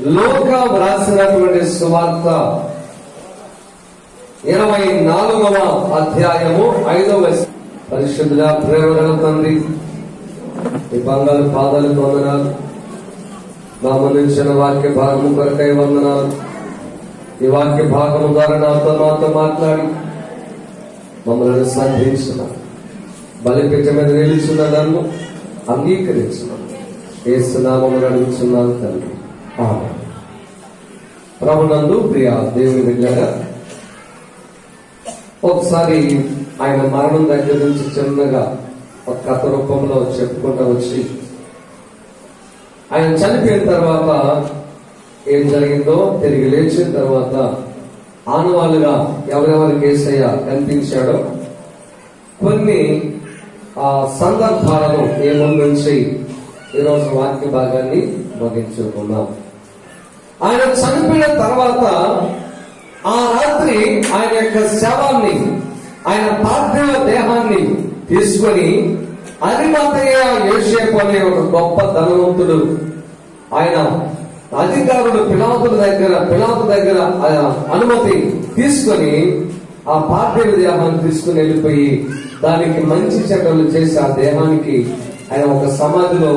లూకా వ్రాసినటువంటి సువార్త 24వ అధ్యాయము 5వ పరిశుద్ధ ప్రేమగల తండ్రి, ఈ బంగారు పాదాలకు వందనాలు. గమనించిన వాక్య భాగము కొరకై వందనాలు. ఈ వాక్య భాగము ద్వారా మాతో మాట్లాడి మమ్మల్ని సంధించిన బలిపీఠ మీద నిలుచున్న నన్ను అంగీకరించున్నాను. యేసు నామమున అడుగుచున్నాను తండ్రి, ఆమేన్. ప్రభునందు ప్రియ దేవుని బిడ్డలారా, ఒకసారి ఆయన మరణం దగ్గర నుంచి చిన్నగా ఒక కథ రూపంలో చెప్పుకుంటూ వచ్చి, ఆయన చనిపోయిన తర్వాత ఏం జరిగిందో, తిరిగి లేచిన తర్వాత ఆనవాళ్ళుగా ఎవరెవరికి యేసయ్య కనిపించాడో కొన్ని సందర్భాలను ఏముందుంచి ఈరోజు వాక్య భాగాన్ని ముగించుకున్నాం. ఆయన చనిపోయిన తర్వాత ఆ రాత్రి ఆయన యొక్క శవాన్ని, ఆయన పార్థివ దేహాన్ని తీసుకొని అరిమతయ యోసేపు అనే ఒక గొప్ప ధనవంతుడు, ఆయన అధికారుడు పిలాతు దగ్గర అనుమతి తీసుకొని ఆ పార్థివ దేహాన్ని తీసుకుని వెళ్ళిపోయి దానికి మంచి చెడ్డలు చేసి ఆ దేహానికి ఆయన ఒక సమాధిలో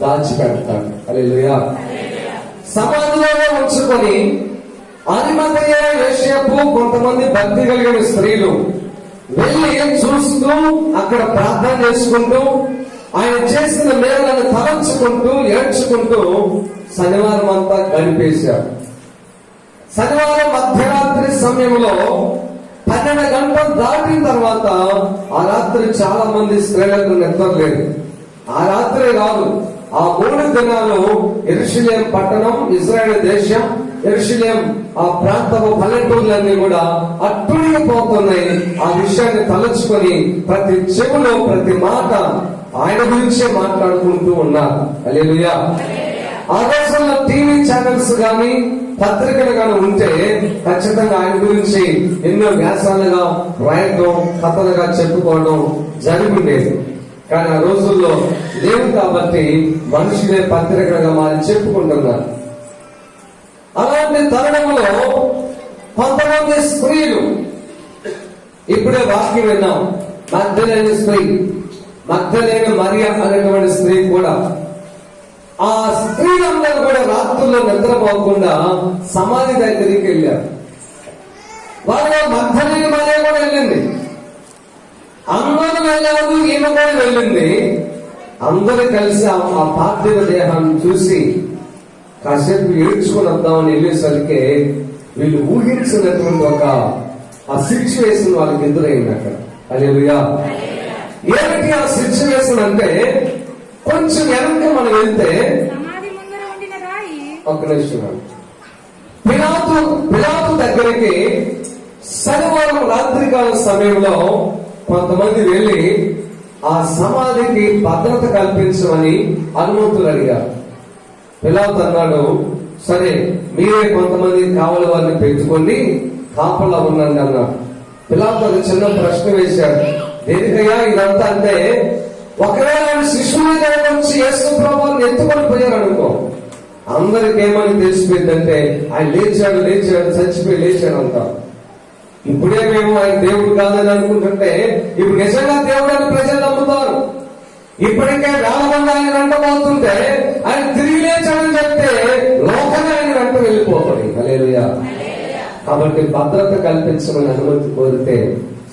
దాచిపెడతాడు. హల్లెలూయా. సమాధిలోనే ఉంచుకొని అరిమతయ యోసేపు కొంతమంది భక్తి కలిగిన స్త్రీలు వెళ్ళి చూస్తూ అక్కడ ప్రార్థన చేసుకుంటూ ఆయన చేసిన మేలులను తలంచుకుంటూ ఏడ్చుకుంటూ శనివారం అంతా గడిపేశారు. శనివారం మధ్యరాత్రి సమయంలో 12 గంటలు దాటిన తర్వాత ఆ రాత్రి చాలా మంది స్త్రీలకు నిద్రలేదు. ఆ రాత్రి కాదు, ఆ 3 దినాలు యెరూషలేం పట్టణం, ఇశ్రాయేలు దేశం, యెరూషలేం ఆ ప్రాంతపు పల్లెటూర్లన్నీ కూడా అట్టుడిగిపోతున్నాయి. ఆ విషయాన్ని తలుచుకొని ప్రతి చెవులో ప్రతి మాట ఆయన గురించే మాట్లాడుకుంటూ ఉన్నారు. హల్లెలూయా. ఆ దేశంలో టీవీ ఛానల్స్ గాని పత్రికలు గాని ఉంటే ఖచ్చితంగా ఆయన గురించి ఎన్నో వ్యాసాలుగా రాయటం, కథలుగా చెప్పుకోవడం జరుగుండేది. కానీ ఆ రోజుల్లో లేవు కాబట్టి మనుషులే పత్రికలుగా మారి చెప్పుకుంటున్నారు. అలాంటి తరుణంలో కొంతమంది స్త్రీలు, ఇప్పుడే వాక్యం విన్నాం, మగ్దలేని స్త్రీ, మగ్దలేని మరియ అనేటువంటి స్త్రీ కూడా, ఆ స్త్రీలందరూ కూడా రాత్రుల్లో నిద్రపోకుండా సమాధి దగ్గరికి వెళ్ళారు. వాళ్ళ మగ్దలేని మరియ కూడా వెళ్ళింది, అందరూ వెళ్ళారు, ఈమె కూడా వెళ్ళింది. అందరూ కలిసి ఆ పార్థివ దేహాన్ని చూసి కాసేపు ఏడ్చుకుని వద్దామని వెళ్ళేసరికి వీళ్ళు ఊహించినటువంటి ఒక ఆ సిచ్యువేషన్ వాళ్ళకి ఎదురైంది అక్కడ. హల్లెలూయా. ఏమిటి ఆ సిచ్యువేషన్ అంటే, కొంచెం వెనక్కి మనం వెళ్తే ఒక్క నిమిషం, పిలాతు దగ్గరికి శనివారం రాత్రికాల సమయంలో కొంతమంది వెళ్ళి ఆ సమాధికి భద్రత కల్పించమని అనుమతులు అడిగారు. పిలాతు అన్నాడు, సరే మీరే కొంతమంది కావలి వారిని పెంచుకోండి, కాపలా ఉండండి అన్నాడు. పిలాతు ఒక చిన్న ప్రశ్న వేశాడు, దేనికయ్యా ఇదంతా అంటే, ఒకవేళ శిశువుగా వచ్చి యేసు ప్రభువుని ఎత్తుకొని పోయారు అనుకో, అందరికి ఏమని తెలిసిపోయిందంటే ఆయన లేచాడు చచ్చిపోయి లేచాడు అంటారు. ఇప్పుడే మేము ఆయన దేవుడు కాదని అనుకుంటుంటే ఇప్పుడు నిజంగా దేవుడు అని ప్రజలు నమ్ముతారు. ఇప్పటికే వేలమంది ఆయన వెంటబోతుంటే ఆయన తిరిగి లేచాడని చెప్తే లోకమే ఆయన వెంట వెళ్ళిపోతాడు. హల్లెలూయా. కాబట్టి భద్రత కల్పించమని అనుమతి కోరితే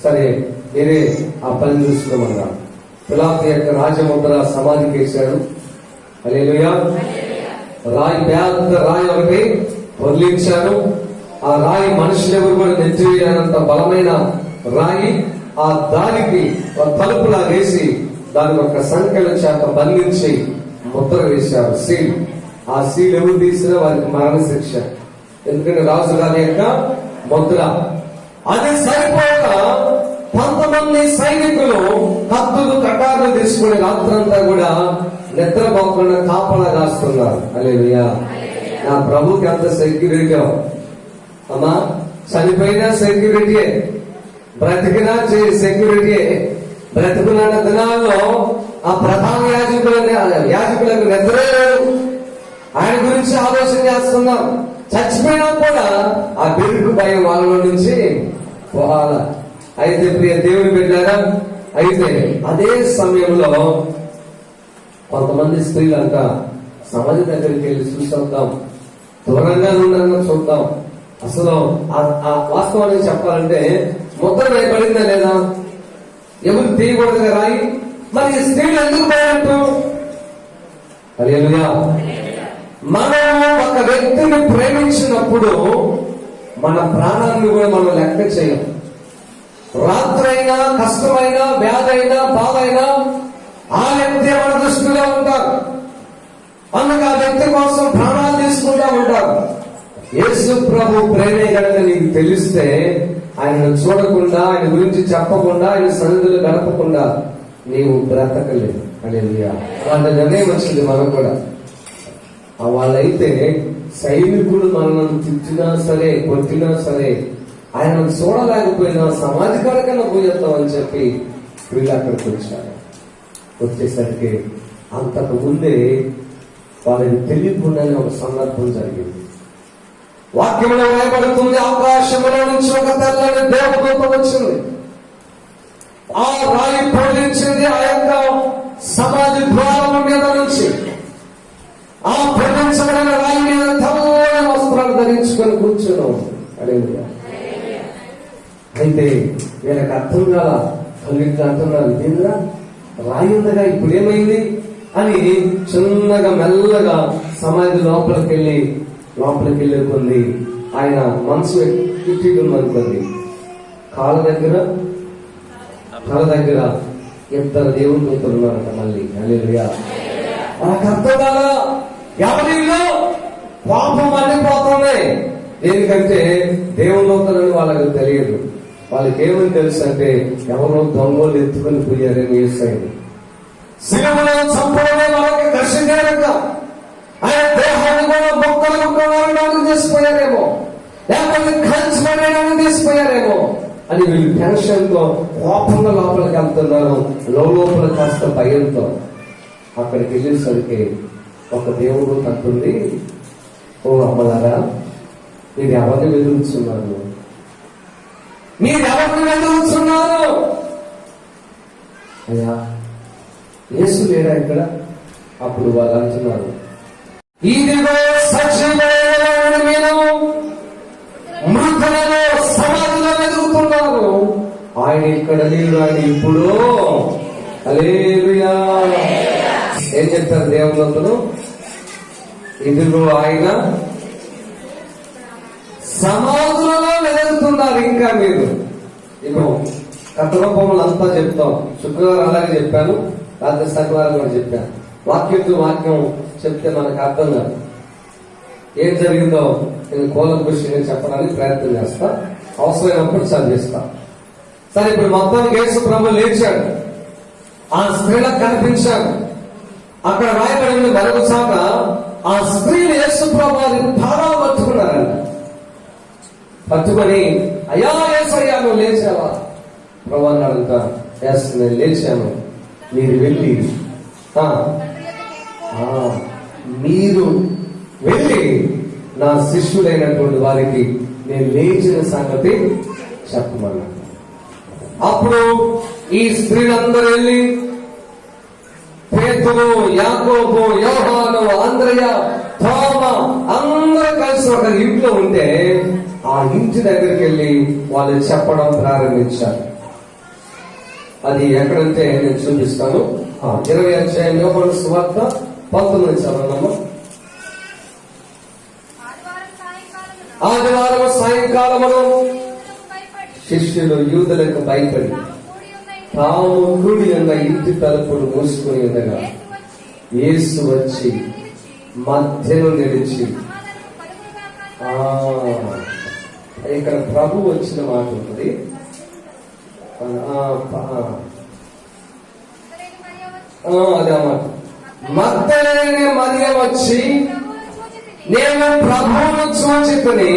సరే మీరే ఆ పని చూసుకోమన్నారు. పిలాతు యొక్క రాజముద్ర సమాధికి వేశాడు. హల్లెలూయా. రాయి, పెద్ద రాయి ఒకటి వదిలించారు. ఆ రాయి మనుషులు ఎవరు కూడా నెచ్చివేయనంత బలమైన రాయి. ఆ దానికి ఒక తలుపులా వేసి దానికి ఒక సంఖ్యల చేత బంధించి ముద్ర వేశారు, సీల్. ఆ సీల్ ఎవరు తీసినా వారికి మరణ శిక్ష, ఎందుకంటే రాజు గారి యొక్క ముద్ర. అది సరిపోక కొంతమంది సైనికులు కత్తులు కటార్లు తీసుకుని రాత్రంతా కూడా నిద్రపోకుండా కాపలా కాస్తున్నారు. హల్లెలూయా. నా ప్రభుకి అంత సెక్యూరిటీ. అమ్మా, చనిపోయినా సెక్యూరిటీయే, బ్రతికినా సెక్యూరిటీయే. బ్రతుకున్న దినాల్లో ఆ ప్రధాన యాజకులకు నిద్రే లేదు. ఆయన గురించి ఆలోచన చేస్తున్నాం. చచ్చిపోయినా కూడా ఆ బెరుకు భయం వాళ్ళ నుంచి పోవాల. అయితే ప్రియ దేవుని బిడ్డారా, అయితే అదే సమయంలో కొంతమంది స్త్రీలంట సమాజం దగ్గరికి వెళ్ళి చూసొద్దాం, దూరంగా ఉండగా చూద్దాం. అసలు ఆ వాస్తవానికి చెప్పాలంటే ముద్ర వేయబడిందా లేదా, ఎవరు తీయకూడదుగా రాయి, మరి స్త్రీలు ఎందుకు పోయినట్టు? హల్లెలూయా. మనం ఒక వ్యక్తిని ప్రేమించినప్పుడు మన ప్రాణాన్ని కూడా మనం లెక్క చేయం. రాత్రైనా, కష్టమైనా, వ్యాధైనా, బాధైనా ఆ వ్యక్తి మన దృష్టిలో ఉంటారు. అందుకు ఆ వ్యక్తి కోసం ప్రాణాలు తీసుకుంటా ఉంటారు. యేసు ప్రభు ప్రేమే కనుక నీకు తెలిస్తే ఆయనను చూడకుండా, ఆయన గురించి చెప్పకుండా, ఆయన సన్నిధిలో గడపకుండా నీవు బ్రతకలేదు. హల్లెలూయా. వాళ్ళ నిర్ణయం వచ్చింది మనకు కూడా. వాళ్ళైతే సైనికుడు మనల్ని తిట్టినా సరే, కొట్టినా సరే, ఆయనను చూడలేకపోయినా సమాధికారికన్నా పోయేద్దామని చెప్పి వీళ్ళు అక్కడికి వచ్చారు. వచ్చేసరికి అంతకు ముందే వాళ్ళకి తెలియకుండానే ఒక సందర్భం జరిగింది. వాక్యంలో రాయబడుతుంది, ఆకాశంలో నుంచి ఒక తెల్లని దేవదూత వచ్చింది. ఆ రాయి పొడిచింది ఆ యొక్క సమాధి ద్వారం మీద నుంచి. ఆ పొడించబడిన రాయి మీద తెల్లని వస్త్రాలు ధరించుకొని కూర్చున్నాం. హల్లెలూయా. అయితే వీళ్ళకి అర్థం కాల, కలిగితే అర్థం కాదు, ఇదేంద్రా రాయి ఉందగా ఇప్పుడు ఏమైంది అని చిన్నగా మెల్లగా సమాధి లోపలికి వెళ్ళే కొంది ఆయన మనసు ఎట్టిందనుకోండి, కాళ్ళ దగ్గర ఇద్దరు దేవుని దూతలు ఉన్నారంట. మళ్ళీ హల్లెలూయా. మనకు అర్థం కాదా, ఎవరిలో పాపం మండిపోతుంది. దేనికంటే దేవుని దూతలని వాళ్ళకి తెలియదు. వాళ్ళకి ఏమని తెలుసు అంటే ఎవరో దొంగలు ఎత్తుకొని పోయారని వేసాయి. శిలువలో చంపడమే వాళ్ళకి దర్శించారక. ఆయన దేహాన్ని కూడా మొక్కలు తీసిపోయారేమో, లేకపోతే ఖర్చుపడేయడానికి తీసిపోయారేమో అని వీళ్ళు టెన్షన్ తో కోపంగా లోపలికి వెళ్తున్నారు. లోపల కాస్త భయంతో అక్కడికి వెళ్ళేసరికి ఒక దేవుడు అంటుంది, ఓ అమ్మలారా, మీరు ఎవరిని వెతుకుతున్నారు? మీరెవరిని వెతుకుతున్నారు? అయ్యా యేసు లేడా ఇక్కడ? అప్పుడు వాళ్ళు అంటున్నారు, ఇదిగో సజీవమైన మీరు మృతులలో సమాధిలో వెతుకుతున్నారు, ఆయన ఇక్కడ లేడు, ఆయన ఇప్పుడు. హల్లెలూయా. ఏం చెప్తారు దేవుళ్ళందరూ? ఇదిగో ఆయన సమాధులలో వెతుకుతున్నారు. ఇంకా మీరు ఇప్పుడు కథరూపములు అంతా చెప్తాం. శుక్రవారం అలాగే చెప్పాను, రాత్రి శనివారం కూడా చెప్పాను. వాక్యం చెప్తే మనకు అర్థం కాదు. ఏం జరిగిందో నేను కూలంకృషిగా చెప్పడానికి ప్రయత్నం చేస్తా, అవసరమైనప్పుడు చదివిస్తా. సరే, ఇప్పుడు మొత్తానికి యేసు ప్రభు లేచాడు, ఆ స్త్రీలకు కనిపించాడు. అక్కడ రాయబడిన మరొక చాట ఆ స్త్రీలు యేసు ప్రభుని బాగా పట్టుకున్నారంట. పట్టుకొని, అయ్యా యేసయ్యా నువ్వు లేచావా? ప్రభు అన్నాడంట, ఎస్ నేను లేచాను, మీరు వెళ్ళి నా శిష్యులైనటువంటి వారికి నేను లేచిన సంగతి చెప్పమన్నా. అప్పుడు ఈ స్త్రీలందరూ వెళ్ళి పేతురు, యాకోబు, యోహాను, అంద్రయ, తోమ అందరూ కలిసి ఒక ఇంట్లో ఉంటే ఆ ఇంటి దగ్గరికి వెళ్ళి వాళ్ళు చెప్పడం ప్రారంభించారు. అది ఎక్కడంటే నేను చూపిస్తాను. 20వ అధ్యాయం యోహాను సువార్త 19 చదవనమ్మా. ఆదివారం సాయంకాలమున శిష్యులు యూదులకు భయపడి తాము కూడి ఉన్న ఇంటి తలుపులు మూసుకుని ఉండగా యేసు వచ్చి మధ్యలో నిలిచి, ఇక్కడ ప్రభు వచ్చిన మాట ఉంటుంది. అదే మాట, మగ్దలేని మరియ వచ్చి నేను ప్రభువును చూచితిని,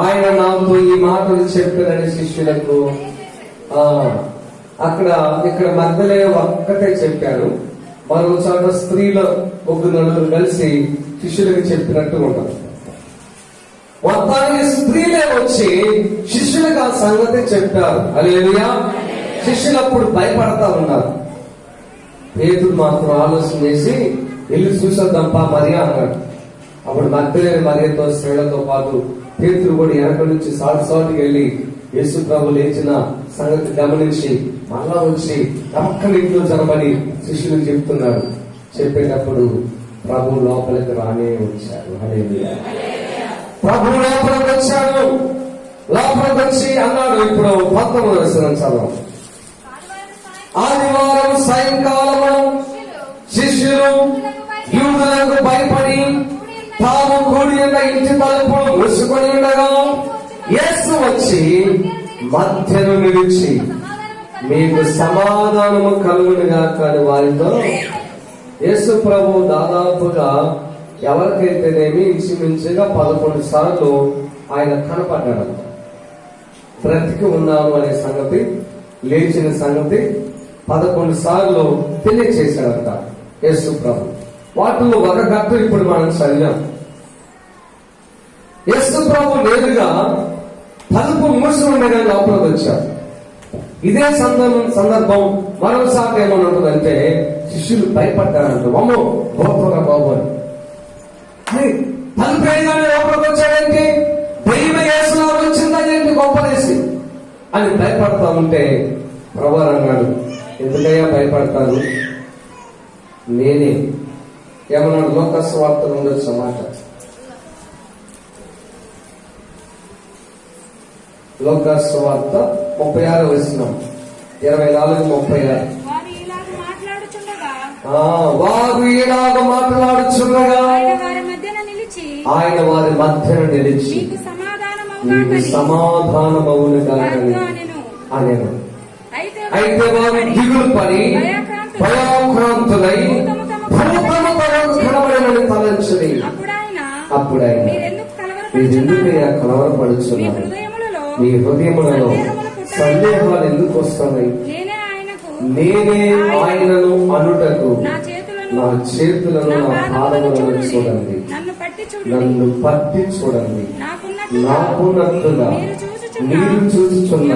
ఆయన నాతో ఈ మాటలు చెప్పినని శిష్యులకు. ఇక్కడ మగ్దలేని ఒక్కటే చెప్పారు, మరో చోట స్త్రీల ముగ్గురు నలుగురు కలిసి శిష్యులకు చెప్పినట్టు ఉంటారు. మొత్తానికి స్త్రీలే వచ్చి శిష్యులకు ఆ సంగతి చెప్పారు. హల్లెలూయా. శిష్యులు అప్పుడు భయపడతా ఉన్నారు. పేతురు మాత్రం ఆలోచన చేసి వెళ్ళి చూసొద్దాంపా మరియా అన్నాడు. అప్పుడు మగ్దలేని మరియతో స్త్రీలతో పాటు పేతురు కూడా వెనక నుంచి సాటికి వెళ్ళి యేసు ప్రభు లేచిన సంగతి గమనించి మళ్ళా వచ్చి పక్కన ఇంట్లో జరబడి శిష్యులకు చెప్తున్నాడు. చెప్పేటప్పుడు ప్రభు లోపలికి రానే వచ్చాడు. హల్లెలూయా. ప్రభు లోపలికి వచ్చాడు. లోపలికి వచ్చి అన్నాడు. ఇప్పుడు 19వ వచనం చదవం. ఆదివారం సాయంకాలము శిష్యులు యూదులకు భయపడి తాము కూడి ఉన్న ఇంటి తలుపులు మూసుకొని ఉండగా యేసు వచ్చి మధ్యను నిలిచి మీకు సమాధానము కలుగునుగా కానీ వారితో. యేసు ప్రభు దాదాపుగా ఎవరికైతేనేమి ఇంచుమించుగా 11 సార్లు ఆయన కనపడ్డాడు. బ్రతికి ఉన్నాను అనే సంగతి, లేచిన సంగతి 11 సార్లు తెలియచేశాడంట యేసు ప్రభు. వాటిలో ఒక గట్టు ఇప్పుడు మనం చదివాం. యేసు ప్రభు నేరుగా తలుపు మూసి ఉండగా లోపలికి వచ్చాడు. ఇదే సందర్భం మరోసారి ఏమని ఉంటుందంటే శిష్యులు భయపడ్డారంట. అమ్మో గొప్పగా బాబు అని. తలుపు వేయగానే లోపలికి వచ్చాడేంటి, దైవ యేసులా వచ్చిందనేంటి గొప్పదేసి అని భయపడతా ఉంటే ప్రభు అన్నాడు, ఎందుకయ్యా భయపడతారు, నేనే. ఏమన్నాడు? లోకాసు వార్తలు ఉండొచ్చు మాట. లోకాసు వార్త 36వ వచనం 24-36. వారు ఇలాగ మాట్లాడుచుండగా ఆయన వారి మధ్యన నిలిచి నీకు సమాధానమవునుగా అనెను. అయితే వారు దిగులు పడి భయాక్రాంతులై కనబడినని తలంచుని. అప్పుడు ఆయన మీరెందుకు కలవరపడుచున్నారు, మీ హృదయములలో సందేహాలు ఎందుకు వస్తున్నాయి? నేనే ఆయనను అనుటకు నా చేతులను నా పాదములను చూడండి, నన్ను పట్టి చూడండి. నాకున్నట్లుగా మీరు చూస్తున్న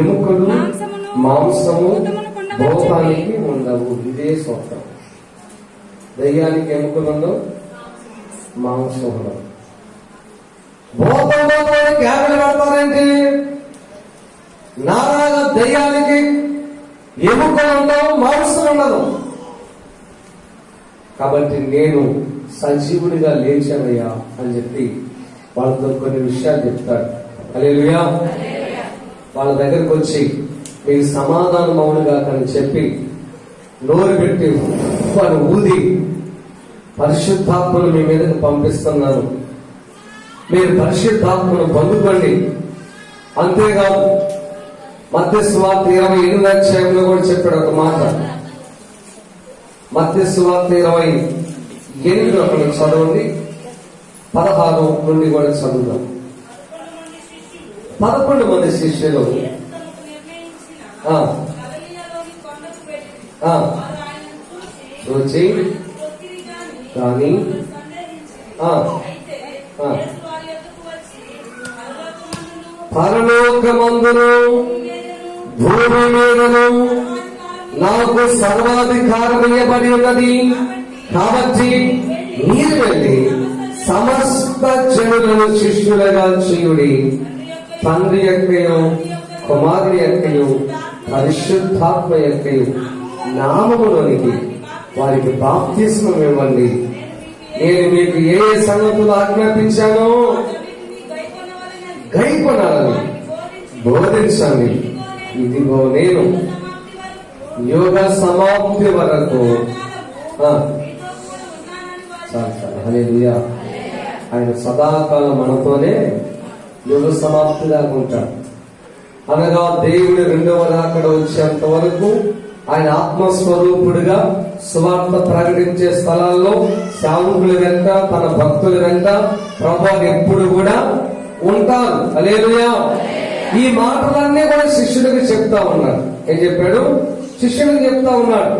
ఎముకలు మాంసము భోగానికి ఉండవు. ఇదే సూత్రం. దయ్యానికి ఎముకలు ఉండవు, మాంసం ఉండవు. భోగంలో కేకలు పెడతారేంటి? నారాగా దయ్యానికి ఎముకలు ఉండవు, మాంసం ఉండదు. కాబట్టి నేను సజీవుడిగా లేచానయ్యా అని చెప్పి వాళ్ళతో కొన్ని విషయాలు చెప్తాడు. హల్లెలూయా. వాళ్ళ దగ్గరకు వచ్చి మీకు సమాధానం అవునుగా అని చెప్పి నోరు పెట్టి వారు ఊది పరిశుద్ధాత్మను మీ మీదకి పంపిస్తున్నాను, మీరు పరిశుద్ధాత్మను పొందుకోండి. అంతేకాదు మత్తయి సువార్త 28వ అధ్యాయంలో కూడా చెప్పాడు ఒక మాట. మత్తయి సువార్త 28 చదవండి, 16 నుండి కూడా చదువుదాం. 11 మంది శిష్యులు చూచి కానీ పరలోకమందును భూమి మీదను నాకు సర్వాధికారం ఇవ్వబడి ఉన్నది, కాబట్టి మీరు వెళ్ళి సమస్త జనులను శిష్యులుగా చేయుడి, తండ్రి యొక్కయు కుమారుని యొక్కయు పరిశుద్ధాత్మ యొక్కయు నామములోనికి వారికి బాప్తిస్మం ఇవ్వండి. నేను మీకు ఏ సంగతులు ఆజ్ఞాపించానో గైకొనాలని బోధించండి. ఇదిగో నేను యోగ సమాప్తి వరకు. హల్లెలూయా. ఆయన సదాకాలం మనతోనే యుగ సమాప్తి దాకా ఉంటాడు. అనగా దేవుడి 2వ రాకడ వచ్చేంత వరకు ఆయన ఆత్మస్వరూపుడుగా సువార్త ప్రకటించే స్థలాల్లో సేవకుల వెంట, తన భక్తుల వెంట ప్రభువు ఎప్పుడు కూడా ఉంటారు. హల్లెలూయా. ఈ మాటలన్నీ కూడా శిష్యుడికి చెప్తా ఉన్నాడు. ఏం చెప్పాడు? శిష్యుడికి చెప్తా ఉన్నాడు.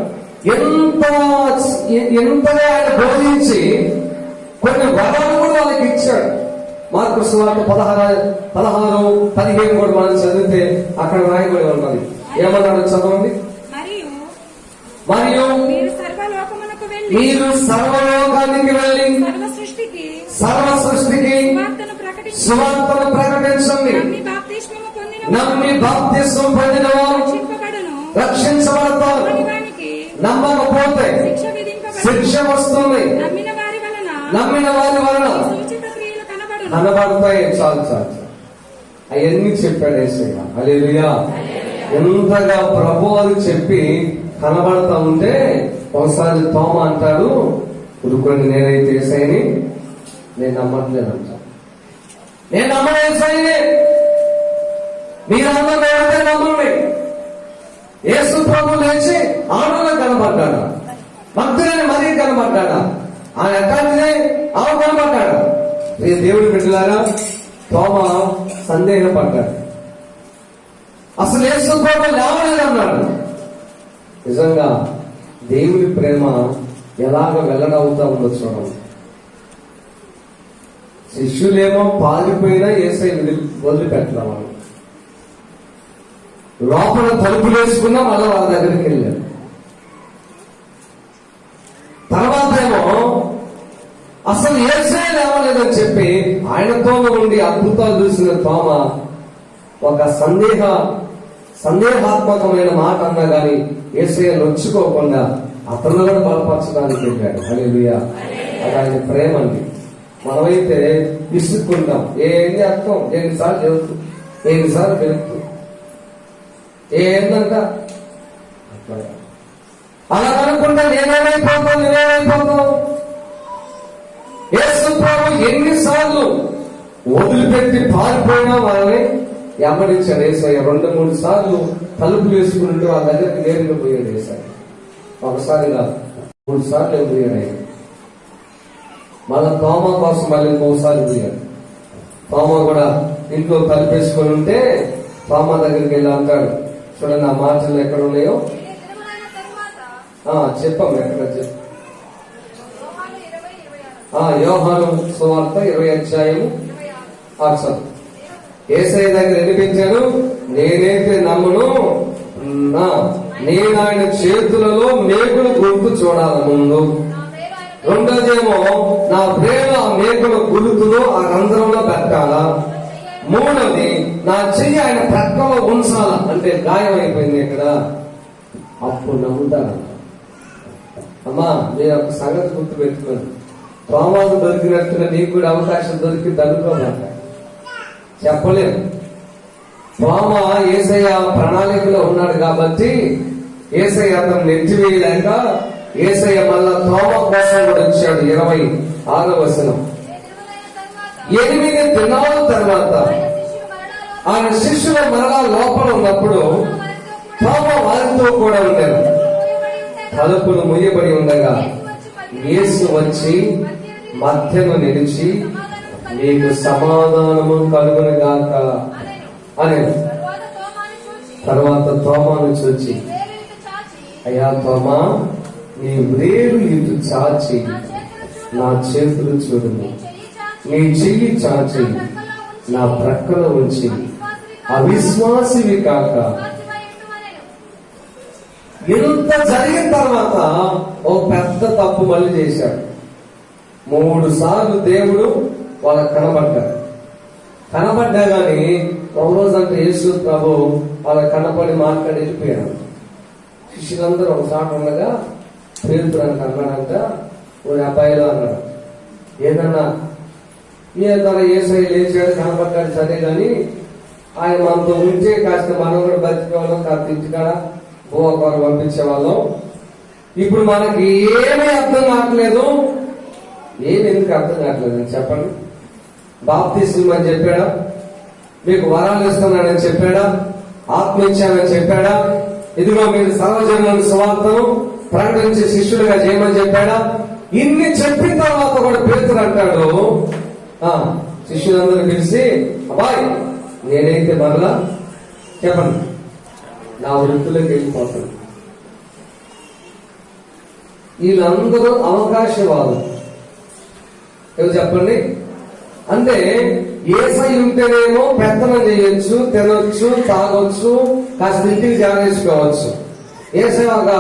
ఎంతగా ఆయన బోధించి కొన్ని వరాలు కూడా వాళ్ళకి ఇచ్చాడు. మార్కు సువార్త 16-15 కూడా మనం చదివితే అక్కడ రాయబడి ఉన్నది. ఏమన్నాడు చదవండి. మరియు మీరు సర్వలోకానికి వెళ్ళి సర్వ సృష్టికి సువార్తను ప్రకటించండి. నమ్మి బాప్తిస్మం పొందిన వారు రక్షించబడతారు, నమ్మకపోతే శిక్ష వస్తుంది. నమ్మిన వారి వలన కనబడతాయి. చాలు చాలు అవన్నీ చెప్పాడు యేసయ్య. హల్లెలూయా. ఎంతగా ప్రభు అని చెప్పి కనబడతా ఉంటే ఒకసారి తోమ అంటాడు, ఉరుకొని నేనైతే యేసయ్యని నేను నమ్మట్లేదంట. నేను నమ్మను యేసయ్యని, మీరు నమ్మకపోతే నమ్మండి. యేసు ప్రభు లేచి ఆడలో కనబడ్డాడా, భక్తులని మరీ కనబడ్డాడా, ఆయన ఎక్కడిదే ఆవు కనబడ్డాడా? దేవుడి బిడ్డలారా, తోమ సందేహపడ్డాడు. అసలు యేసు ప్రభు లేవలేదన్నాడు. నిజంగా దేవుడి ప్రేమ ఎలాగ వెల్లడవుతా ఉందో చూడండి. శిష్యులేమో పారిపోయినా యేసయ్య వదిలిపెట్టడం వాళ్ళు. లోపల తలుపులు వేసుకున్నా మళ్ళీ వాళ్ళ దగ్గరికి వెళ్ళారు. తర్వాత ఏమో అసలు యేసయ్య లేవలేదని చెప్పి ఆయనతో ఉండి అద్భుతాలు చూసిన తోమ ఒక సందేహాత్మకమైన మాట అన్నా గాని యేసయ్య నొచ్చుకోకుండా అతను కూడా బలపరచడానికి వెళ్ళాడు. హల్లెలూయా. అది ఆయన ప్రేమ అండి. మనమైతే విసుక్కుంటాం. ఏంది అర్థం, ఎన్నిసార్లు చెబుతూ ఎన్నిసార్లు వెళుతూ ఏందంట అలా అనుకుంటా నేనేమైపోతావు. యేసు ప్రభు ఎన్నిసార్లు వదిలిపెట్టి పారిపోయినా వాళ్ళని ఎమ్మడించాడు యేసయ్య. 2-3 సార్లు తలుపులు వేసుకుంటూ వాళ్ళ దగ్గరికి నేరుగా పోయాడు యేసయ్య. ఒకసారి కాదు, 3 సార్లు పోయాడు ఆయన. మళ్ళా తోమ కోసం మళ్ళీ ఇంకోసారి పోయాడు. తోమ కూడా ఇంట్లో తలుపేసుకొని ఉంటే తోమ దగ్గరికి వెళ్ళి అంటాడు, చూడండి ఆ మాటలు ఎక్కడ ఉన్నాయో చెప్పాము. ఎక్కడ చెప్పు. యోహాను సువార్త 20వ అధ్యాయము 6. యేసయ్య దగ్గర వినిపించాను, నేనైతే నమ్మను, నేను ఆయన చేతులలో మేకులు గుర్తు చూడాలి ముందు. రెండోదేమో నా ప్రేమ ఆ మేకుల గుర్తులో ఆ రంధ్రంలో పెట్టాలా. మూడోది నా చెయ్యి ఆయన ప్రక్కలో ఉంచాలా. అంటే గాయం అయిపోయింది ఇక్కడ, అప్పుడు నమ్ముతాను. అమ్మా నేను ఒక సంగతి గుర్తు పెట్టుకోండి. తోమాకు దొరికినట్టుగా నీకు కూడా అవకాశం దొరికి దొరుకుతామాట చెప్పలేము. తోమ యేసయ్య ప్రణాళికలో ఉన్నాడు కాబట్టి యేసయ్య అతను నెట్టివేయలేక యేసయ్య మళ్ళా తోమ కోసం కూడా వచ్చాడు. 26వ వచనం. 8 దినాల తర్వాత ఆయన శిష్యుల మరలా లోపల ఉన్నప్పుడు తోమ వారితో కూడా ఉండేది. తలుపులు ముయ్యబడి ఉండగా యేసు వచ్చి మధ్యను నిలిచి నీకు సమాధానము కలుగును గాక అని. తర్వాత తోమాను చూచి, అయ్యా తోమా, నీ వ్రేలు ఇటు చాచి నా చేతులు చూడుము, నీ చెయ్యి చాచి నా ప్రక్కలో ఉంచి అవిశ్వాసివి కాక. ఇంత జరిగిన తర్వాత ఓ పెద్ద తప్పు మళ్ళీ చేశాడు. 3 సార్లు దేవుడు వాళ్ళకి కనబడ్డా గాని ఒక రోజు అంటే యేసు ప్రభు వాళ్ళకి కనపడి మాట్లాడి వెళ్ళిపోయాడు. శిష్యులందరూ ఒక చాట ఉండగా పేరుతురు అంటే అన్నాడంట, ఓ అబ్బాయిలో అన్నాడు, ఏదన్నా ఏదన్నా యేసయ్య లేచాడు కనపడ్డాడు సరే గాని ఆయన మనతో ఉంటే కాస్త మనం కూడా బతికేవాళ్ళం, కాస్త ఇంటికాడ భూవకాలు పంపించేవాళ్ళం. ఇప్పుడు మనకి ఏమీ అర్థం కావట్లేదు. ఏమి ఎందుకు అర్థం కావట్లేదు చెప్పండి. బాప్తిస్మం అని చెప్పాడా, మీకు వరాలు ఇస్తున్నాడని చెప్పాడా, ఆత్మ ఇచ్చానని చెప్పాడా, ఇదిగో మీరు సర్వజనులను సువార్తను ప్రకటించి శిష్యులుగా చేయమని చెప్పాడా? ఇన్ని చెప్పిన తర్వాత కూడా పేతురు అంటాడు, శిష్యులందరూ పిలిచి, అబ్బాయి నేనైతే మరలా చెప్పండి నా వృత్తిలోకి వెళ్ళిపోతాను. వీళ్ళందరూ అవకాశవాదు. ఎవరు చెప్పండి? అంటే యేసయ్య ఉంటేనేమో పెత్తనం చేయొచ్చు, తినొచ్చు, తాగొచ్చు, కాస్త ఇంటికి జారేసుకోవచ్చు. యేసయ్య ఒక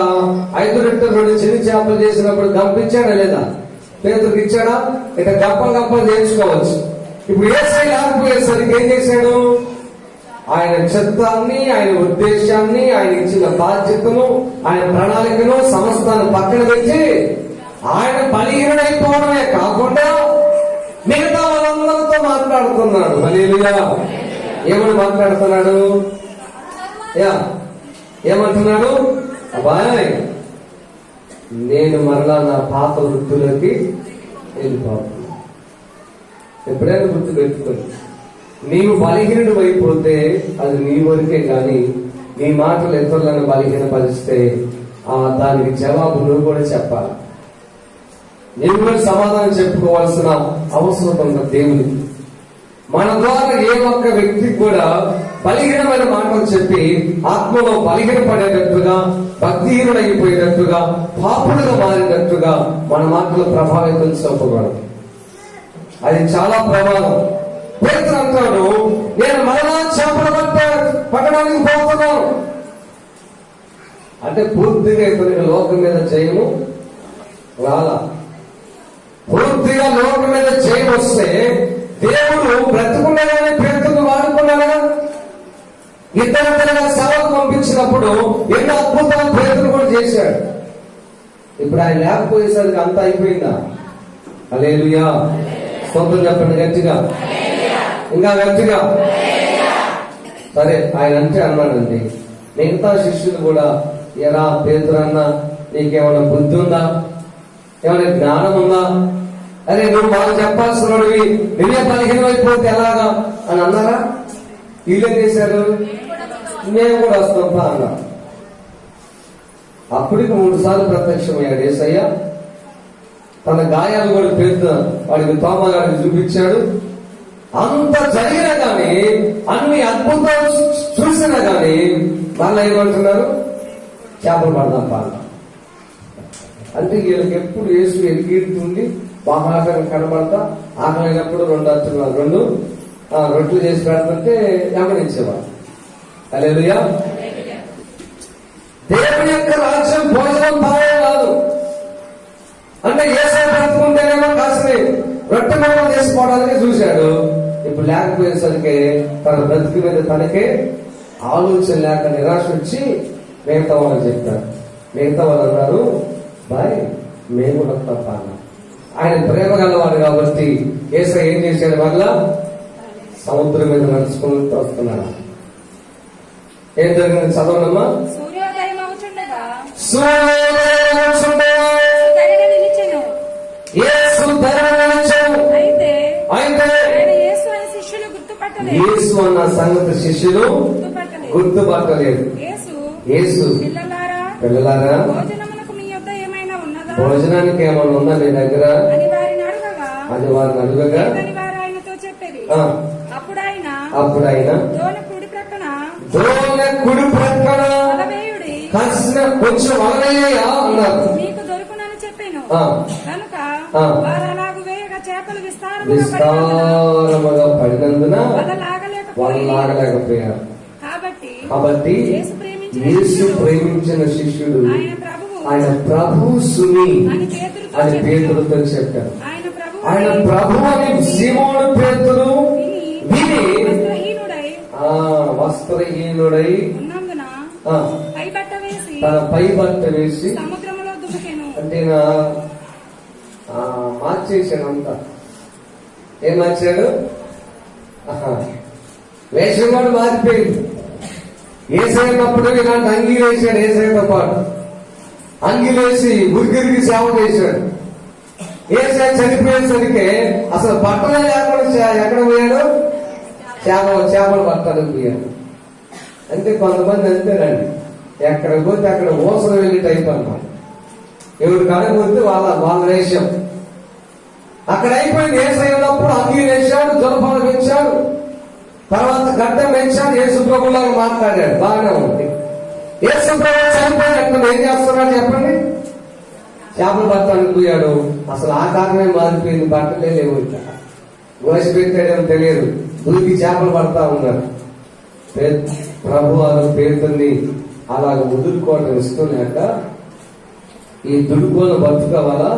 5 రొట్టెలు 2 చిన్న చేపలు చేసినప్పుడు గంపించాడా లేదా? పేతురుకి ఇచ్చాడా? ఇట్లా గప్పలు చేయించుకోవచ్చు. ఇప్పుడు యేసయ్య లేకపోయేసరికి ఏం చేశాడు? ఆయన చిత్తాన్ని, ఆయన ఉద్దేశాన్ని, ఆయన ఇచ్చిన బాధ్యతను, ఆయన ప్రణాళికను సమస్తాన్ని పక్కన పెట్టి ఆయన బలహీనుడైపోవడమే కాకుండా మిగతా వాళ్ళందరితో మాట్లాడుతున్నాడు. హల్లెలూయా. ఏమని మాట్లాడుతున్నాడు? ఏమంటున్నాడు? అబ్బాయ్, నేను మరలా నా పాత వృత్తులకి వెళ్ళిపోతున్నా. ఎప్పుడైనా గుర్తు పెట్టుకోండి, నీవు బలహీనుడు అయిపోతే అది నీ వరకే కానీ నీ మాటలు ఇతరులను బలహీనపరిస్తే దానికి జవాబు నువ్వు కూడా చెప్పాలి. నీవు కూడా సమాధానం చెప్పుకోవాల్సిన అవసరం ఉంది దేవునికి. మన ద్వారా ఏ ఒక్క వ్యక్తికి కూడా బలహీనమైన మాటలు చెప్పి ఆత్మలో బలహీనపడేటట్టుగా, భక్తిహీనుడైపోయేటట్టుగా, పాపుడుగా మారినట్టుగా మన మాటలు ప్రభావితం చూపకూడదు. అది చాలా ప్రమాదం. పేతురు అంటాడు, నేను మరలా చేపలు పట్టడానికి పోతున్నాను అంటే పూర్తిగా ఇతనికి లోకం మీద జయము రాలా. పూర్తిగా లోకం మీద జయం వస్తే దేవుడు బ్రతుకున్నాడని పేతురుని వాడుకున్నాడా? ఇద్దరిద్దరుగా సేవకు పంపించినప్పుడు ఎన్నో అద్భుతాలు పేతురు కూడా చేశాడు. ఇప్పుడు ఆయన లేకపోయేసరికి అంతా అయిపోయిందా? హల్లెలూయా. స్తోత్రం చెప్పండి గట్టిగా, ఇంకా గట్టిగా. సరే, ఆయన అంటే అన్నాడండి. మిగతా శిష్యులు కూడా, ఎరా పేతురన్న, నీకేమైనా బుద్ధి ఉందా? ఏమైనా జ్ఞానం ఉందా? అరే నువ్వు బాగా చెప్పాల్సిన వాడివి, నువ్వే 15 అయిపోతే ఎలాగా అని అన్నారా? వీళ్ళేం చేశారు? మేము కూడా వస్తాంపా అన్నా. అప్పటికి 3 సార్లు ప్రత్యక్షమయ్యాడు యేసయ్య. తన గాయాలు కూడా పేరు వాడికి తోమ గారికి చూపించాడు. అంత జరిగినా గాని, అన్ని అద్భుతాలు చూసినా గాని మళ్ళీ ఏమంటున్నారు? చేపలు పడదాం పాల. అంటే వీళ్ళకి ఎప్పుడు యేసు ఎలిగిడుతుండి బాగా ఆకలి కనబడతా, ఆకలినప్పుడు 2 రొట్టెలు చేసి పెడుతుంటే గమనించేవాడు. హల్లెలూయా. దేవుని యొక్క రాజ్యం భోజనం బాగా కాదు. అంటే యేసు బ్రతుకుంటేనేమో కాసిన రొట్టె మొక్కలు చేసుకోవడానికి చూశాడు. ఇప్పుడు లేకపోయేసరికి తన బ్రతుకు మీద తనకే ఆలోచన లేక నిరాశ వచ్చి మిగతా వాళ్ళని చెప్పారు. మిగతా వాళ్ళు అన్నారు, బాయ్ మేము కూడా తప్ప అన్న. ఆయన ప్రేమ గలవాడు కాబట్టి యేసయ్య ఏం చేశాడు? వల్ల సముద్రం మీద నడుచుకుంటూ వస్తున్నాడు. ఏం జరిగింది? చదవనమ్మా. యేసు అన్న సంగతి శిష్యులు గుర్తుపట్టలేదు. యేసు, పిల్లలారా భోజనానికి ఏమైనా ఉందా మీ దగ్గర అని వారిని అడుగగా, అప్పుడు ఆయన దోణ కుడి ప్రక్కన కాసిన కొంచెం వలనయ్యా అన్నారు. విస్తారముగా పడినందున వాళ్ళు లాగలేకపోయారు. కాబట్టి యేసు ప్రేమించిన శిష్యుడు ఆయన ప్రభు సుని అని పేతురుతో చెప్పారు. ఆయన ప్రభు అని సీమోను పేతురు విని వస్త్రహీనుడై తన పై బట్ట వేసి అంటే మార్చేశాడు. అంతా ఏం మార్చాడు? వేషం కూడా మారిపోయింది. యేసయ్యనప్పుడు ఇలాంటి అంగీ వేశాడు. యేసయ్యతో పాటు అంగిలేసి గురిగిరికి సేవ చేశాడు. యేసయ్య చనిపోయేసరికి అసలు బట్టలు లేకుండా ఎక్కడ పోయాడు? చేపలు పట్టడానికి పోయాడు. అంటే కొంతమంది అంతేనండి, ఎక్కడ పోతే అక్కడ ఊసలు వెళ్ళి టైప్ అన్నమాట. ఎవరు కడగొస్తే వాళ్ళ వేషం అక్కడ అయిపోయింది. యేసయ్య ఉన్నప్పుడు అంగీ వేశాడు, జలపాలు పెంచాడు, తర్వాత గడ్డం పెంచాడు, యేసు ప్రభులాగా మాట్లాడాడు. బాగానే ఉంది. యేసు ప్రభు చనిపోయినట్టు ఏం చేస్తున్నాడు చెప్పండి? చేపలు పడతానికి పోయాడు. అసలు ఆకారమే మారిపోయింది, బట్టలే లేవు. ఇట్లా గోసి పెట్టాడేమో తెలియదు, దూకి చేపలు పడతా ఉన్నారు. ప్రభు వారు పేరుని అలాగ వదులుకోవటం ఇష్టం లేక ఈ దుడుకోలు బతుకోవాలా,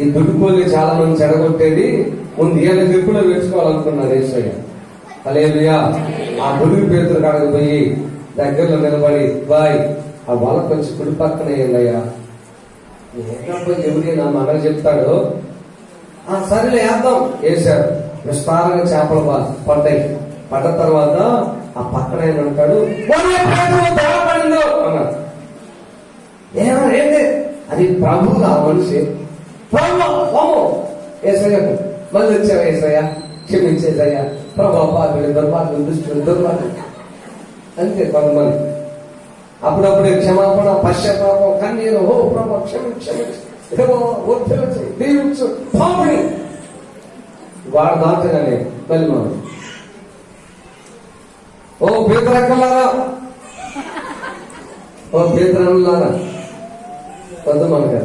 ఈ దుడుకోల్ని చాలా మంది చెడగొట్టేది ముందు ఏళ్ళ గ్రిప్పులో వేసుకోవాలనుకున్నారు యేసయ్య. హల్లెలూయా. ఆ దుడుగు పేరుతో కాడకు పోయి దగ్గరలో నిలబడి, బాయ్ ఆ వాళ్ళ కొంచెం కుడి పక్కన ఏందయ్యా, ఎవరి నా మనకు చెప్తాడు. సరేలే వేద్దాం. వేశాడు. విస్తారంగా చేపలు పడ్డాయి. పడ్డ తర్వాత ఆ పక్కన ఏమంటాడు, పడిందో అన్నాడు. ఏంటి అది ప్రభు, ఆ మనిషి ప్రభు ఏసయ్య మళ్ళీ వచ్చావు, ఏసయ్య క్షమించేసయ్యా, ప్రభు పాపలు దుర్మార్గం దుష్టులు దుర్మార్గం అంతే. కొంతమంది అప్పుడప్పుడే క్షమాపణ, పశ్చాత్తాపం, కన్నీరు, ఓ ప్రభు క్షమించు పాపని వాడు దాటగానే మళ్ళీ మనం ఓ పేదరక్కలారా, ఓ పేదరన్నారా వద్దు మనకు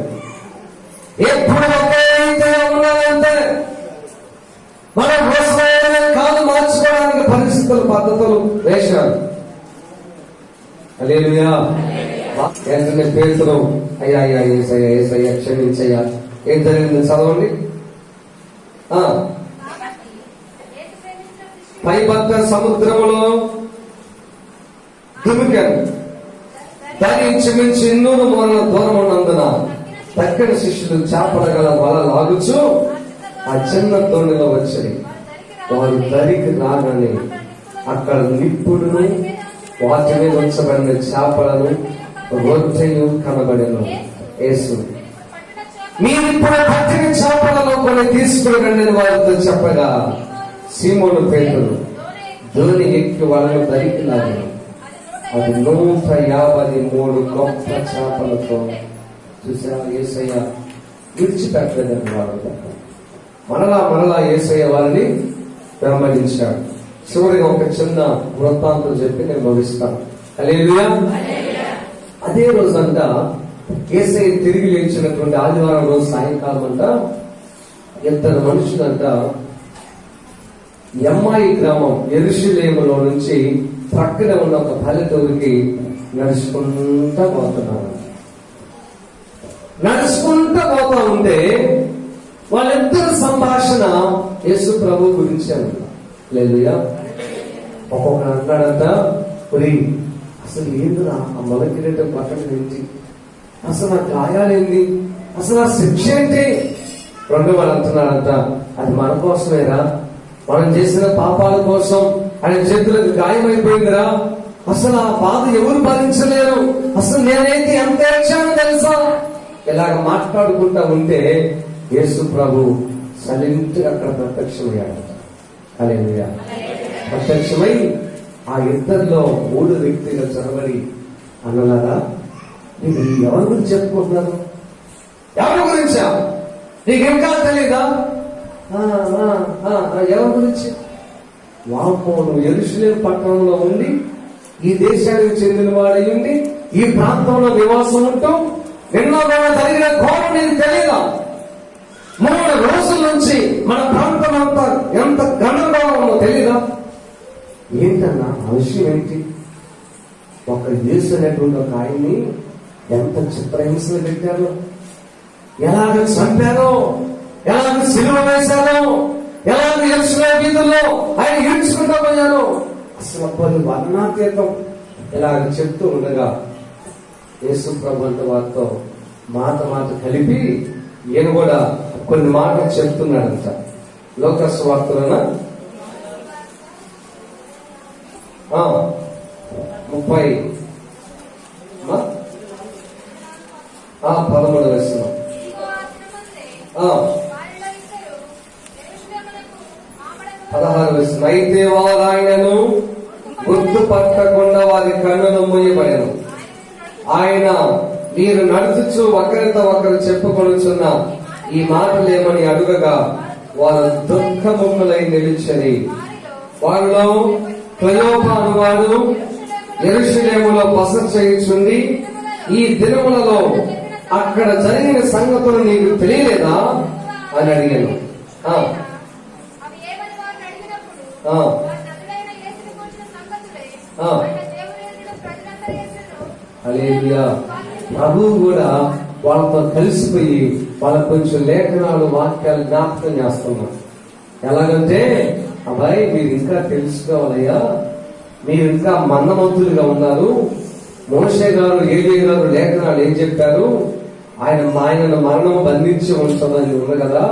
ఎప్పుడు ఉన్నారంటే మన కాదు మార్చుకోవడానికి పరిస్థితులు, పద్ధతులు, వేషాలు. హల్లెలూయా. వెంటనే పేతురు, అయ్యా అయ్యా యేసయ్యా యేసయ్యా క్షమించయ్యా, ఏం జరిగింది చదవండి. పైబద్ద సముద్రములో దుమికాను, దాని ఇంచుమించు 200 మూరల దూరం ఉన్నందున తక్కిన శిష్యులు చేపల గల వల లాగుచు ఆ చిన్న తోణిలో వచ్చి వారు దరికి రాగానే అక్కడ నిప్పుడును వాటి మీద ఉంచబడిన చేపలను రొట్టెయు కనబడెను. యేసు, మీరిప్పుడు పట్టిన చేపలలో కొన్ని తీసుకురండి వారితో చెప్పగా, సీమోను పేతురు ధోని ఎక్కి వాళ్ళను దరికి లాగాను. అది 153 గొప్ప చేపలతో. చూసా, యేసయ్య విడిచిపెట్టలేదని వాళ్ళు మరలా యేసయ్య వారిని వెంబడించాడు. చివరిగా ఒక చిన్న వృత్తాంతం చెప్పి నేను ముగిస్తాను. హల్లెలూయా. అదే రోజంట యేసయ్య తిరిగి లేచినటువంటి ఆదివారం రోజు సాయంకాలం అంట 2 మనుషులంట ఎమ్మాయి గ్రామం యెరూషలేములో నుంచి ప్రక్కన ఉన్న ఒక పల్లెటూరికి నడుచుకుంటా పోతున్నారు. నడుచుకుంటా పోతా ఉంటే వాళ్ళిద్దరు సంభాషణ యేసు ప్రభు గురించి అన్నారు. హల్లెలూయా. ఒక్కొక్కరు అంటాడంట, అసలు ఏందిరా ఆ మొదటి పక్కన ఏంటి, అసలు ఆ గాయాలేంది, అసలు ఆ శిక్ష ఏంటి. రెండు వాళ్ళు అంటున్నాడంట, అది మన కోసమేరా, మనం చేసిన పాపాల కోసం ఆయన చేతులకు గాయమైపోయిందిరా, అసలు ఆ బాధ ఎవరు భరించలేరు, అసలు నేనైతే ఎంత ఏడ్చానో తెలుసా. ఇలాగ మాట్లాడుకుంటా ఉంటే యేసు ప్రభు సైలెంట్ గా అక్కడ ప్రత్యక్షమయ్యాడు. హల్లెలూయా. ప్రత్యక్షమై ఆ ఇద్దరిలో 3 వ్యక్తులు చదవడి, అన్నలారా నీకు ఎవరి గురించి చెప్పుకుంటున్నారు, ఎవరి గురించా, నీకు ఇంకా తెలీదా, ఎవరి గురించి. వామ్మో, నువ్వు యెరూషలేము పట్టణంలో ఉండి ఈ దేశానికి చెందిన వాడై ఉండి ఈ ప్రాంతంలో నివాసం ఉంటూ ఎన్నో జరిగిన ఘోరం నీకు తెలీదా. 3 రోజుల నుంచి మన ప్రాంతం అంతా ఎంత గందరగోళంలో తెలీదా. ఏంటన్నా ఆ విషయం ఏంటి. ఒక యేసు అనేటువంటి ఒక ఆయన్ని ఎంత చిత్రహింసలు పెట్టారో, ఎలాగ చంపారో, ఎలాగ సిలువ వేశారో, ఎలాగ యెరూషలేము వీధుల్లో ఆయన ఈడ్చుకుంటూ పోయారో, అసలు పలు వర్ణాతీతం ఇలాగ చెప్తూ ఉండగా యేసు ప్రభు అంటే వారితో మాట కలిపి ఈయన కూడా కొన్ని మాటలు చెప్తున్నాడంట. లోక సువార్తలోన 13 వేస్తున్నాం. అయితే వారు ఆయనను గుర్తుపట్టకుండా వారి కన్నులు మూయబడెను. ఆయన, మీరు నడుచుచు ఒకరితో ఒకరు చెప్పుకొనుచున్న ఈ మాటలేమని అడుగగా వారు దుఃఖముఖులై నిలిచెని. వారిలో క్లయోప అనువాడు యెరూషలేములో బస చేయుచుండి ఈ దినములలో అక్కడ జరిగిన సంగతులు నీకు తెలియలేదా అని అడిగాను. ఆ, అవి ఏమని వారిని అడిగినప్పుడు ఆ, వారు నజరేయుడైన యేసుని గూర్చిన సంగతులే ఆ. ఆయన దేవుని ఎదుట ప్రజలందరి ఎదుటను హల్లెలూయా. ప్రభువు కూడా వాళ్ళతో కలిసిపోయి వాళ్ళకు కొంచెం లేఖనాలు వాక్యాలు జ్ఞాపకం చేస్తున్నారు. ఎలాగంటే, అబ్బాయి మీరు ఇంకా తెలుసుకోవాలయ్యా, మీరు ఇంకా మందమంతులుగా ఉన్నారు. మోషే గారు ఏలియా గారు లేఖనాలు ఏం చెప్పారు, ఆయనను మరణం బంధించి ఉంటుందని ఉంది కదా,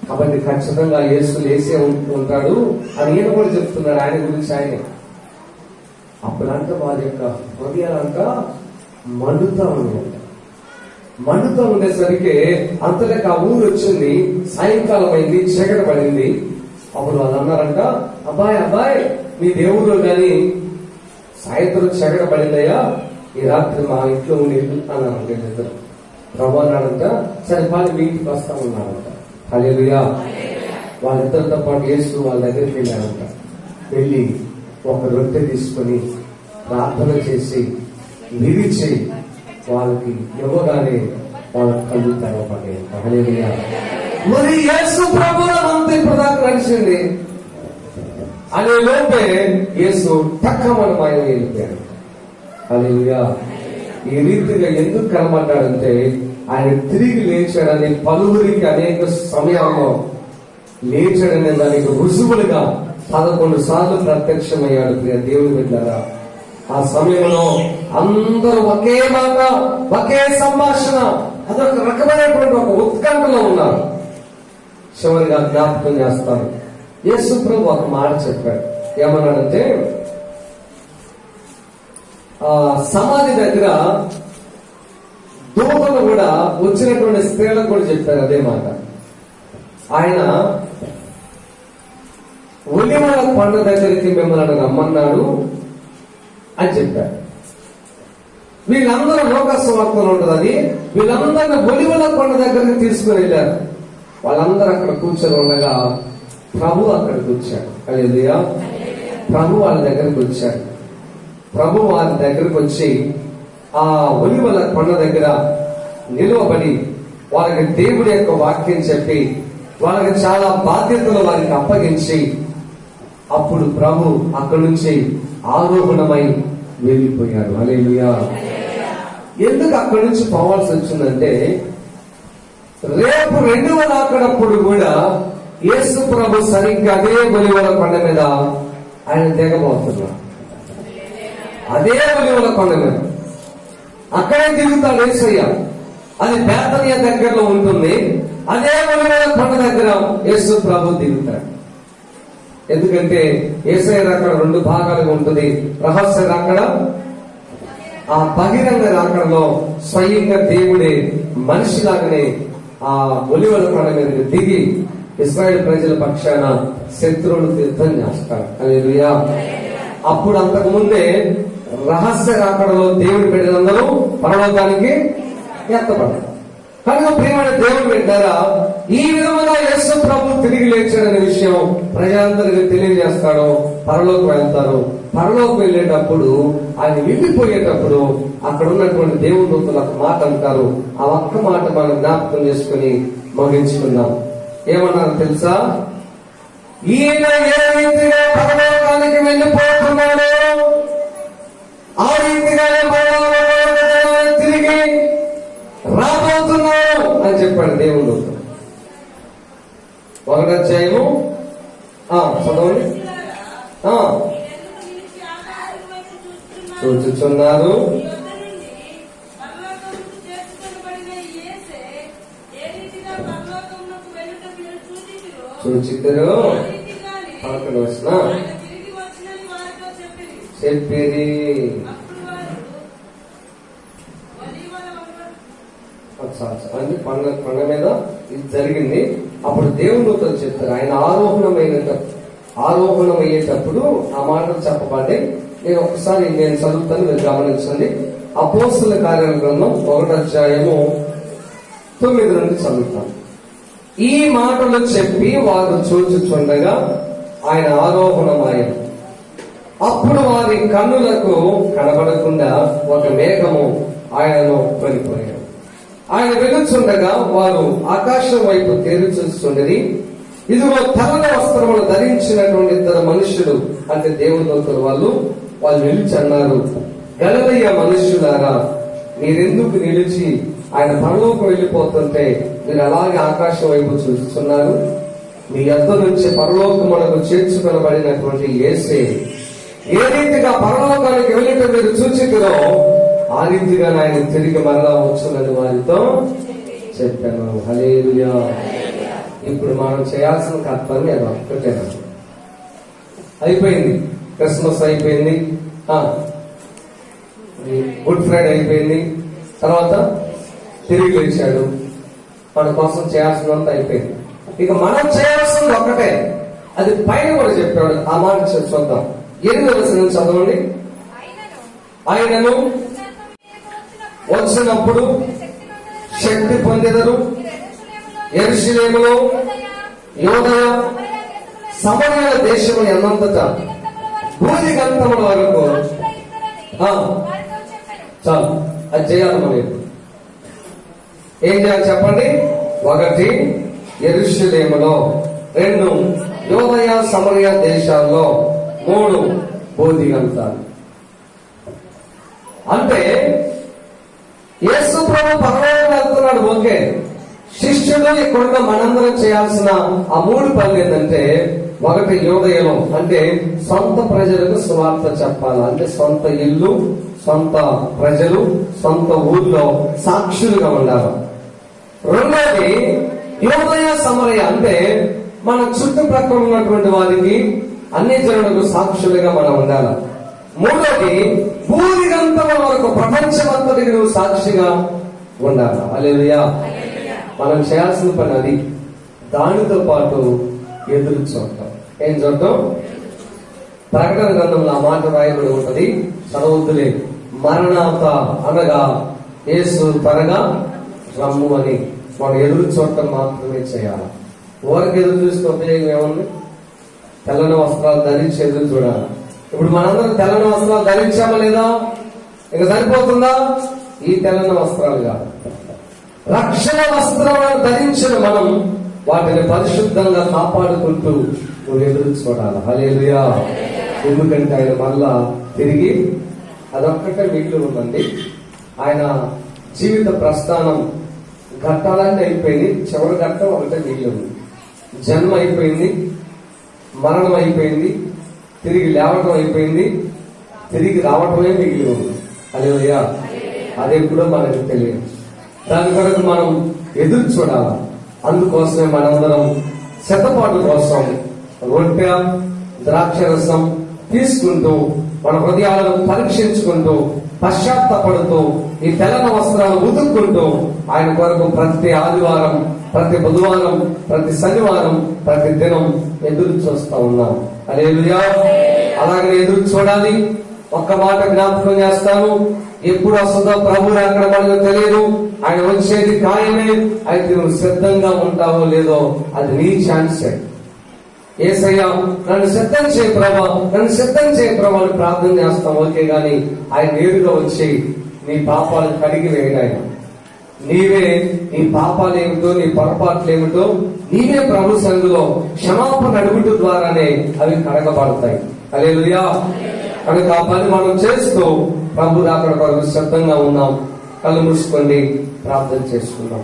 కాబట్టి ఖచ్చితంగా యేసు లేసే ఉంటాడు అని ఈయన కూడా చెప్తున్నాడు ఆయన గురించి. ఆయన అప్పుడంతా వారి యొక్క హృదయాలంతా మండుతా ఉండేట. మండుతా ఉండేసరికి అంతలోకి ఆ ఊరు వచ్చింది. సాయంకాలం అయింది, చీకటి పడింది. అప్పుడు వాళ్ళు అన్నారంట, అబ్బాయి అబ్బాయి మీ దేవుడు గాని సాయంత్రం చీకటి పడిందయ్యా, ఈ రాత్రి మా ఇంట్లో ఉండి అన్నారంట ఇద్దరు. ప్రభు అన్నాడంట, సరే పాలు మీ ఇంటికి వస్తా ఉన్నారంట. హల్లెలూయా. వాళ్ళిద్దరితో పాటు యేసు వాళ్ళ దగ్గరికి వెళ్ళారంట. వెళ్ళి ఒక రొట్టె తీసుకొని ప్రార్థన చేసి విరిచి వాళ్ళకి ఇవ్వగానే వాళ్ళ కళ్ళు తెరవబడ్డాయి. హల్లెలూయా. మరి యేసు ప్రభువు అంత ఇప్పటిదాకా నడిచింది అనే లోపే యేసు టక్కమని మాయ వెళ్ళిపోయాడు. హల్లెలూయా. ఈ రీతిగా ఎందుకు కనబడ్డాడంటే ఆయన తిరిగి లేచాడని పలువురికి అనేక సమయాల్లో లేచాడనే దానికి రుజువులుగా 11 సార్లు ప్రత్యక్షమయ్యాడు. ప్రియ దేవుని బిడ్డలారా, ఆ సమయంలో అందరూ ఒకే మాట, ఒకే సంభాషణ, అదొక రకమైనటువంటి ఒక ఉత్కంఠలో ఉన్నారు. చివరిగా జ్ఞాపకం చేస్తారు. యేసు ప్రభు ఒక మాట చెప్పాడు. ఏమన్నాడంటే, ఆ సమాధి దగ్గర దూతలు కూడా వచ్చినటువంటి స్త్రీలకు కూడా చెప్పారు అదే మాట. ఆయన ఒలివల కొండ దగ్గరికి మిమ్మల్ని రమ్మన్నాడు అని చెప్పారు. వీళ్ళందరూ లోకస్వార్తలు ఉంటుంది అది. వీళ్ళందరినీ ఒలివల కొండ దగ్గరికి తీసుకుని వెళ్ళారు. వాళ్ళందరూ అక్కడ కూర్చొని ఉండగా ప్రభు అక్కడికి వచ్చాడు. హల్లెలూయా. ప్రభు వాళ్ళ దగ్గరికి వచ్చాడు. ప్రభు వారి దగ్గరకు వచ్చి ఆ ఒలివల కొండ దగ్గర నిలువబడి వాళ్ళకి దేవుడి యొక్క వాక్యం చెప్పి వాళ్ళకి చాలా బాధ్యతలు వారికి అప్పగించి అప్పుడు ప్రభు అక్కడి నుంచి ఆరోహణమై వెళ్ళిపోయాడు. హల్లెలూయా. ఎందుకు అక్కడి నుంచి పోవాల్సి వచ్చిందంటే, రేపు 2వ రాకడప్పుడు కూడా యేసు ప్రభు సరిగ్గా అదే ఒలివల కొండ మీద ఆయన దిగబోతున్నాడు. అదే ఒలివల కొండ మీద అక్కడే తిరుగుతాడు యేసయ్య. అది బేతనియ దగ్గరలో ఉంటుంది. అదే ఒలివల కొండ దగ్గర యేసు ప్రభు దిగుతాడు. ఎందుకంటే యేసయ్య రాకడ 2 భాగాలుగా ఉంటుంది. రహస్య రాకడ, ఆ బహిరంగ రాకడలో స్వయంగా దేవుడే మనిషిలాగానే ఆ ఒలివల కొండ మీదకి దిగి ఇశ్రాయేలు ప్రజల పక్షాన శత్రువులు యుద్ధం చేస్తాడు. హల్లెలూయా. అప్పుడు అంతకు ముందే రహస్య రాకడలో దేవుడి బిడ్డలందరూ పరలోకానికి ఎత్తపడ్డారు. కనుక ప్రియమైన దేవుడు బిడ్డారా, ఈ విధముగా యేసు ప్రభు తిరిగి లేచాడనే విషయం ప్రజలందరికీ తెలియజేస్తాడు. పరలోకి వెళ్తారు. పరలోకి వెళ్ళేటప్పుడు ఆయన వెళ్ళిపోయేటప్పుడు అక్కడ ఉన్నటువంటి దేవుడి దూతలు ఒక మాట అంటారు. ఆ ఒక్క మాట మనం జ్ఞాపకం చేసుకుని ముగించుకుందాం. ఏమన్నారు తెలుసా? ఈయన ఏ రీతిగా పరలోకానికి వెళ్ళిపోతున్నాడో ఆ రీతిగానే తిరిగి రాబోతున్నాడు అని చెప్పాడు దేవుడు. 1వ అధ్యాయము చదవండి. చూచుచున్నారు చూచిద్దరు 11వ వచనం చెప్పేది. అంటే కొండ మీద ఇది జరిగింది. అప్పుడు దేవునితో చెప్తారు. ఆయన ఆరోహణం అయ్యేటప్పుడు ఆ మాటలు చెప్పబడ్డాయి. నేను ఒకసారి చదువుతాను, మీరు గమనించండి. అపోస్తల కార్యాల గ్రంథం 1వ అధ్యాయము 9 నుండి చదువుతాను. ఈ మాటలు చెప్పి వారు చూచుచుండగా ఆయన ఆరోహణమాయను. అప్పుడు వారి కన్నులకు కనబడకుండా ఒక మేఘము ఆయనను కొనిపోయాడు. ఆయన వెలుచుండగా వారు ఆకాశం వైపు తేరు చూస్తుండేది. ఇదిగో తెల్లని వస్త్రములు ధరించినటువంటి ఇద్దరు మనుషులు, అంటే దేవదూతలు, వాళ్ళు నిలిచి అన్నారు, గలిలయ మనుష్యులారా, మీరెందుకు నిలిచి ఆయన పరలోకి వెళ్ళిపోతుంటే మీరు అలాగే ఆకాశం వైపు చూస్తున్నారు? మీ యొద్ద నుంచి పరలోకమునకు చేర్చుకొనబడినటువంటి యేసే ఏ రీతిగా పరలోకానికి వెళ్ళటం మీరు చూచితురో ఆ రీతిగా ఆయన తిరిగి మరలా వచ్చునని వారితో చెప్పాను. హల్లెలూయా. ఇప్పుడు మనం చేయాల్సిన కర్తవ్యం అది ఒక్కటే. అయిపోయింది, క్రిస్మస్ అయిపోయింది, గుడ్ ఫ్రైడే అయిపోయింది, తర్వాత తిరిగి లేచాడు, మన కోసం చేయాల్సినంత అయిపోయింది. ఇక మనం చేయాల్సింది ఒక్కటే, అది పైన కూడా చెప్పాడు. ఆ మాట చూద్దాం. 8వ వచనం చదవండి. ఆయనను వచ్చినప్పుడు శక్తి పొందెదరు, యెరూషలేములో, యూదయ, సమరయ దేశము ఎన్నంతటా భూదిగంతముల వరకు. చాలు, అది చేయాలి. మనం ఏం చేయాలి చెప్పండి? 1 యెరూషలేములో, 2 యూదయ సమరయ దేశాల్లో, 3 భూదిగంతాలు. అంటే యేసు ప్రభు పరలోకం వెళ్తున్నాడు, ఓకే. శిష్యులు ఇక్కడున్న మనందరం చేయాల్సిన ఆ 3 పనులు ఏంటంటే, 1 యూదయలో, అంటే సొంత ప్రజలకు సువార్త చెప్పాలి. అంటే సొంత ఇల్లు, సొంత ప్రజలు, సొంత ఊర్లో సాక్షులుగా ఉండాలి. 2వది యూదయ సమరయ, అంటే మన చుట్టుప్రక్కల ఉన్నటువంటి వారికి, అన్ని జనులకు సాక్షులుగా మనం ఉండాలి. 3వది భూదిగంతముల వరకు, ప్రపంచమంతటికి నువ్వు సాక్షిగా ఉండాలి. హల్లెలూయా. మనం చేయాల్సిన పని అది. దానితో పాటు ఎదురు చూడటం. ఏం చూడటం? ప్రకటన గ్రంథంలో ఆ మాట రాయబడి ఉంటది, చదవద్దులే. మరణాత అనగా యేసు త్వరగా రమ్ము అని. మనం ఎదురు చూడటం మాత్రమే చేయాలి. ఊరికి ఎదురు చూస్తే ఉపయోగం ఏముంది? తెల్లని వస్త్రాలు ధరించి ఎదురు చూడాలి. ఇప్పుడు మనందరం తెల్లని వస్త్రాలు ధరించామా లేదా? ఇక సరిపోతుందా? ఈ తెల్లని వస్త్రాలు కాదు, రక్షణ వస్త్రాలను ధరించిన మనం వాటిని పరిశుద్ధంగా కాపాడుకుంటూ నువ్వు ఎదురు చూడాలి. హల్లెలూయా. ఎందుకంటే ఆయన మళ్ళా తిరిగి, అదొక్కటే మిగిలి ఉందండి. ఆయన జీవిత ప్రస్థానం ఘట్టాలన్నీ అయిపోయింది, చివరి ఘట్టం ఒకటే మిగిలి ఉంది. జన్మ అయిపోయింది, మరణం అయిపోయింది, తిరిగి లేవటం అయిపోయింది, తిరిగి రావటమే మిగిలి ఉంది. హల్లెలూయా. అది కూడా మనకు తెలియదు. దాని కొరకు మనం ఎదురు చూడాలి. అందుకోసమే మనందరం శతపాటు కోసం రొట్టె, ద్రాక్షరసం తీసుకుంటూ, మన హృదయాలను పరీక్షించుకుంటూ, పశ్చాత్తపడుతూ, ఈ తెల్లని వస్త్రాలు ఉతుక్కుంటూ ఆయన కొరకు ప్రతి ఆదివారం, ప్రతి బుధవారం, ప్రతి శనివారం, ప్రతి దినం ఎదురు చూస్తా ఉన్నాం. హల్లెలూయా. అలాగే ఎదురు చూడాలి. ఒక్క మాట జ్ఞాపకం చేస్తాను, ఎప్పుడు వస్తుందో ప్రభు అక్కడ మనకు తెలియదు. ఆయన వచ్చేది ఖాయమే. అయితే నువ్వు సిద్ధంగా ఉంటావో లేదో అది నీ ఛాన్సే. యేసయ్యా నన్ను సిద్ధం చేయ ప్రభా, నన్ను సిద్ధం చేయ ప్రభా అని ప్రార్థన చేస్తాం, ఓకే. గాని ఆయన నేరుగా వచ్చి నీ పాపాలు కడిగి వేయడు. ఆయన నీవే నీ పాపాలు ఏమిటో, నీ పొరపాట్లు ఏమిటో నీవే ప్రభు సంఘులో క్షమాపణ అడుగుట ద్వారానే అవి కడగబడతాయి. హల్లెలూయా. కనుక ఆ పని మనం చేస్తూ ప్రభు అక్కడ సిద్ధంగా ఉన్నాం. కళ్ళు మూసుకోండి, ప్రార్థన చేసుకుందాం.